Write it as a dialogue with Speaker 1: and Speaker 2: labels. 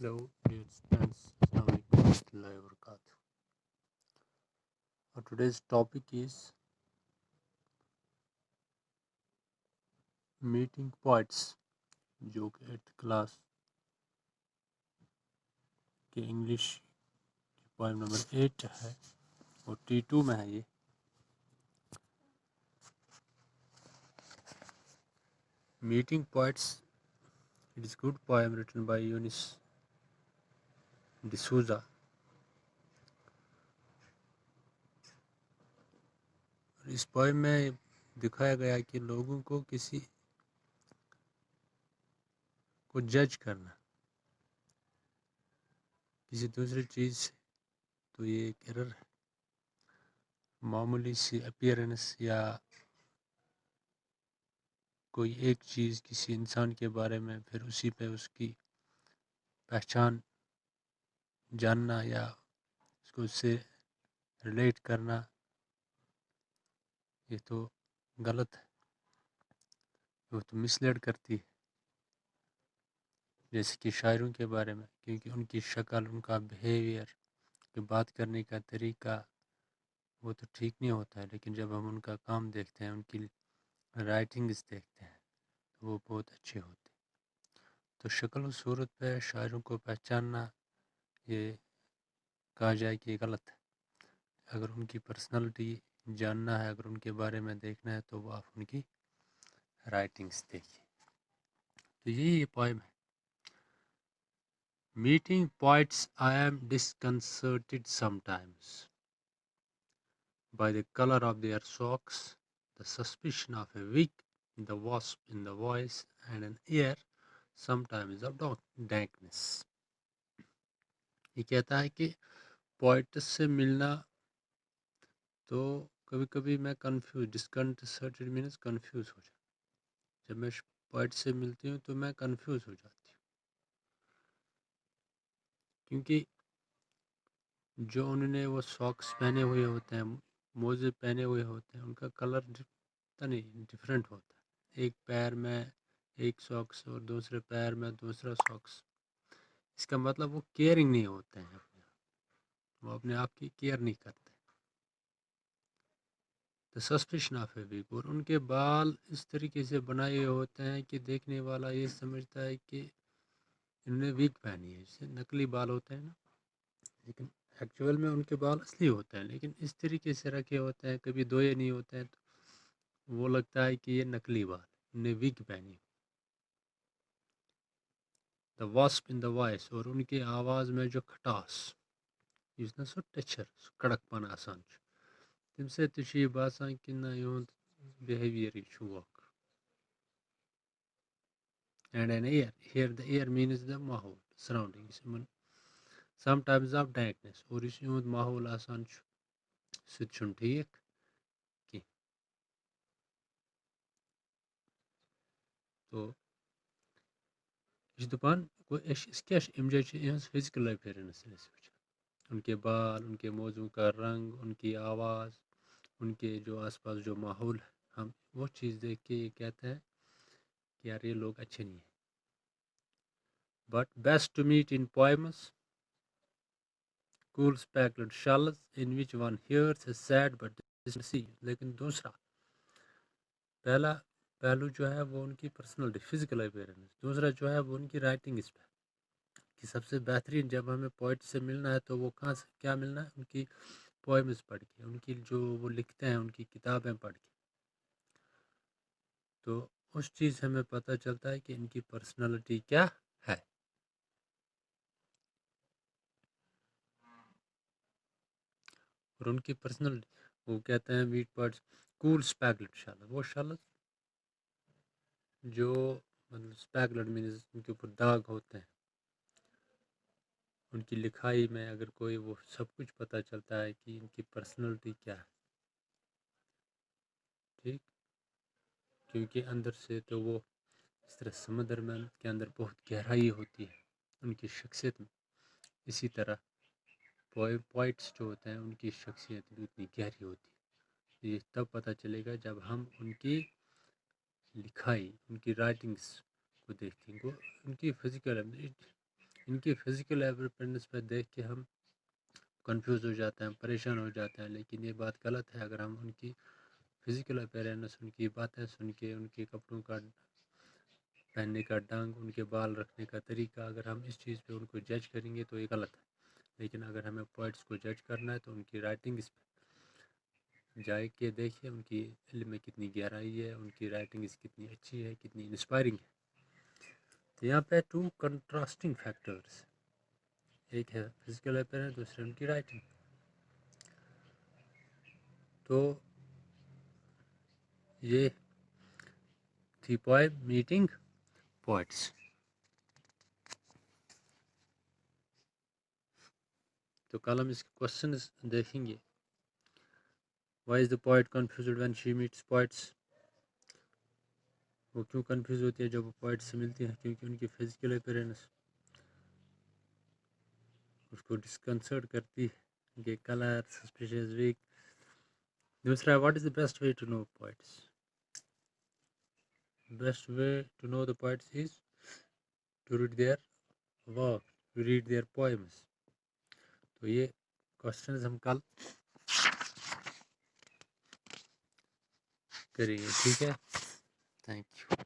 Speaker 1: Hello, dear students. Assalamu alaikum warahmatullahi wabarakatuh. Today's topic is meeting poets, جو کہ 8th class کے English کی پوائم number 8 ہے اور T2 میں ہے یہ. Meeting poets, it is good poem written by Eunice D'Souza. اس پوائم میں دکھایا گیا کہ لوگوں کو کسی کو جج کرنا کسی دوسری چیز سے تو یہ ایک ایرر ہے. معمولی سی اپیرنس یا کوئی ایک چیز کسی انسان کے بارے میں پھر اسی پہ اس کی پہچان جاننا یا اس کو اس سے ریلیٹ کرنا یہ تو غلط ہے، وہ تو مس لیڈ کرتی ہے. جیسے کہ شاعروں کے بارے میں، کیونکہ ان کی شکل، ان کا بیہیویئر، بات کرنے کا طریقہ وہ تو ٹھیک نہیں ہوتا ہے، لیکن جب ہم ان کا کام دیکھتے ہیں، ان کی رائٹنگز دیکھتے ہیں تو وہ بہت اچھے ہوتے ہیں. تو شکل و صورت پہ شاعروں کو پہچاننا یہ کہا جائے کہ غلط ہے. اگر ان کی پرسنالٹی جاننا ہے، اگر ان کے بارے میں دیکھنا ہے تو وہ آپ ان کی رائٹنگز دیکھیے. تو یہی پوائم ہے. Meeting poets, I am disconcerted sometimes by the color of their socks, the suspicion of a wig, the wasp in the voice, and an air sometimes of dankness. یہ کہتا ہے کہ پوئٹس سے ملنا تو کبھی کبھی میں ڈسکنسرٹڈ مینس کنفیوز ہو جاتا. جب میں پوئٹ سے ملتی ہوں تو میں کنفیوز ہو جاتی ہوں، کیونکہ جو انہوں نے وہ ساکس پہنے ہوئے ہوتے ہیں، موزے پہنے ہوئے ہوتے ہیں، ان کا کلر نہیں ڈفرینٹ ہوتا ہے. ایک پیر میں ایک ساکس اور دوسرے پیر میں دوسرا ساکس. اس کا مطلب وہ کیئرنگ نہیں ہوتے ہیں، وہ اپنے آپ کی کیئر نہیں کرتے. The suspicion of a wig، اور ان کے بال اس طریقے سے بنائے ہوئے ہوتے ہیں کہ دیکھنے والا یہ سمجھتا ہے کہ انہوں نے وگ پہنی ہے. جسے نقلی بال ہوتے ہیں نا، لیکن ایکچوئل میں ان کے بال اصلی ہوتے ہیں، لیکن اس طریقے سے رکھے ہوتے ہیں، کبھی دھوئے نہیں ہوتے ہیں، تو وہ لگتا ہے کہ یہ نقلی بال، انہوں نے وگ پہنی. The wasp in the voice، اور ان کی آواز میں جو کھٹاس، یُس نا سُہ ٹچر، سُہ کڑک پن آسان چھُ، تمہِ سۭتۍ تہِ چھُ یہِ باسان کہِ نہ یِہُنٛد بِہیویَرٕے چھُ اکھ. And an air، here the air means the ماحول surroundings، یِمن sometimes of dankness، اور یُس یِہُنٛد ماحول آسان چھُ سُہ تہِ چھُنہٕ ٹھیٖک کینٛہہ. تو یہ چھُ دپان أسۍ کیٛاہ چھِ اَمہِ جایہِ چھِ یِہٕنٛز فِزِکَل اپیرنس أسۍ وٕچھان، ان کے بال، ان کے موزوں کا رنگ، ان کی آواز، ان کے جو آس پاس جو ماحول ہے، ہم وہ چیز دیکھ کے یہ کہتے ہیں کہ یار یہ لوگ اچھے نہیں ہیں. But best to meet in poems، cool speckled shells in which one hears a sad but distant sea. لیکن دوسرا پہلا پہلو جو ہے وہ ان کی پرسنالٹی، فزیکل اپیرنس. دوسرا جو ہے وہ ان کی رائٹنگ اس پہ کہ سب سے بہترین جب ہمیں پوئٹ سے ملنا ہے تو وہ کہاں سے کیا ملنا ہے، ان کی پوئمز پڑھ کے، ان کی جو وہ لکھتے ہیں، ان کی کتابیں پڑھ کے. تو اس چیز سے ہمیں پتہ چلتا ہے کہ ان کی پرسنالٹی کیا ہے. اور ان کی پرسنالٹی وہ کہتے ہیں میٹ پارٹس کول اسپیکلڈ شل، وہ شلز جو مطلب اسپیکلڈ مینز ان کے اوپر داغ ہوتے ہیں. ان کی لکھائی میں اگر کوئی وہ سب کچھ پتہ چلتا ہے کہ ان کی پرسنالٹی کیا ہے. ٹھیک، کیونکہ اندر سے تو وہ اس طرح سمندر میں کے اندر بہت گہرائی ہوتی ہے ان کی شخصیت میں، اسی طرح پوائٹس جو ہوتے ہیں ان کی شخصیت بھی اتنی گہری ہوتی ہے. یہ تب پتہ چلے گا جب ہم ان کی لکھائی، ان کی رائٹنگس کو دیکھیں گے. ان کی فزیکل ان کی فزیکل اپیرنس پہ دیکھ کے ہم کنفیوز ہو جاتے ہیں، پریشان ہو جاتے ہیں، لیکن یہ بات غلط ہے۔ اگر ہم ان کی فزیکل اپیرنس، ان کی باتیں سن کے، ان کے کپڑوں کا پہننے کا ڈھنگ، ان کے بال رکھنے کا طریقہ، اگر ہم اس چیز پہ ان کو جج کریں گے تو یہ غلط ہے۔ لیکن اگر ہمیں پوائٹس کو جج کرنا ہے تو ان کی رائٹنگ اس پہ جائے کے دیکھیں، ان کی علم میں کتنی گہرائی ہے، ان کی رائٹنگ اس کتنی اچھی ہے، کتنی انسپائرنگ ہے۔ تو یہاں پہ 2 کنٹراسٹنگ فیکٹرز، ایک ہے فزیکل اپیرنس، دوسرے ان کی رائٹنگ۔ تو یہ تھی پوائم میٹنگ پوائٹس۔ تو کل ہم اس کے کوشچنز دیکھیں گے۔ Why is the point confused when she meets points? وہ کیوں کنفیوز ہوتی ہے جب وہ پوائٹ سے ملتی ہیں؟ کیونکہ ان کی فزیکل اپیرنس اس کو ڈسکنسرٹ کرتی ہے، کہ کلر سسپیشیس ویک۔ دوسرا، what is the best way to know points? Best way to know the points is to read their work, to read their poems. تو یہ کوشچنز ہم کل کریں گے، ٹھیک ہے؟ Thank you.